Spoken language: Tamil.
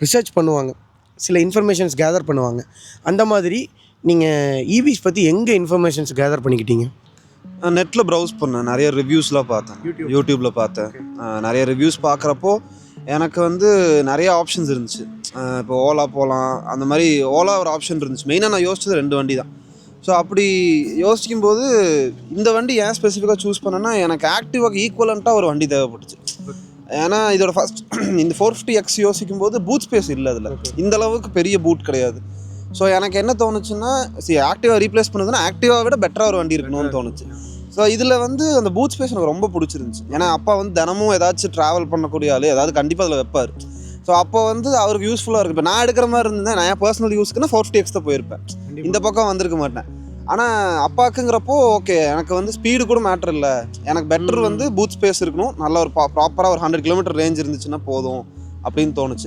ரிசர்ச் பண்ணுவாங்க, சில இன்ஃபர்மேஷன்ஸ் கேதர் பண்ணுவாங்க. அந்த மாதிரி நீங்கள் ஈவிஸ் பற்றி எங்கே இன்ஃபர்மேஷன்ஸ் கேதர் பண்ணிக்கிட்டீங்க? நெட்டில் ப்ரௌஸ் பண்ணேன், நிறைய ரிவ்யூஸ்லாம் பார்த்தேன், யூடியூப்பில் பார்த்தேன். நிறைய ரிவ்யூஸ் பார்க்குறப்போ எனக்கு வந்து நிறைய ஆப்ஷன்ஸ் இருந்துச்சு. இப்போ ஓலா போகலாம், அந்த மாதிரி ஓலா ஒரு ஆப்ஷன் இருந்துச்சு. மெயினாக நான் யோசிச்சது 2 வண்டி தான். ஸோ அப்படி யோசிக்கும்போது இந்த வண்டி ஏன் ஸ்பெசிஃபிக்காக சூஸ் பண்ணேன்னா, எனக்கு ஆக்டிவாக ஈக்குவலண்ட்டாக ஒரு வண்டி தேவைப்பட்டுச்சு. ஏன்னா இதோட ஃபஸ்ட் இந்த 450X யோசிக்கும்போது பூட் ஸ்பேஸ் இல்லை அதில், இந்த அளவுக்கு பெரிய பூட் கிடையாது. ஸோ எனக்கு என்ன தோணுச்சுன்னா, ஆக்டிவா ரீப்ளேஸ் பண்ணுதுன்னா ஆக்டிவா விட பெட்டராக ஒரு வண்டி இருக்கணும்னு தோணுச்சு. ஸோ இதில் வந்து அந்த பூட் ஸ்பேஸ் எனக்கு ரொம்ப பிடிச்சிருந்துச்சு. ஏன்னா அப்பா வந்து தினமும் ஏதாச்சும் ட்ராவல் பண்ணக்கூடிய ஆள், ஏதாவது கண்டிப்பாக அதில் வைப்பார். ஸோ அப்போ வந்து அவருக்கு யூஸ்ஃபுல்லாக இருக்குது. இப்போ நான் எடுக்கிற மாதிரி இருந்தேன், நான் பர்சனல் யூஸ்க்குன்னா 450X தான் போயிருப்பேன், இந்த பக்கம் வந்திருக்க மாட்டேன். ஆனால் அப்பாக்குங்கிறப்போ ஓகே, எனக்கு வந்து ஸ்பீடு கூட மேட்டர் இல்லை, எனக்கு பெட்டர் வந்து பூட் ஸ்பேஸ் இருக்கணும், நல்ல ஒரு ப்ராப்பராக ஒரு 100 கிலோமீட்டர் ரேஞ்ச் இருந்துச்சுன்னா போதும் அப்படின்னு தோணுச்சு.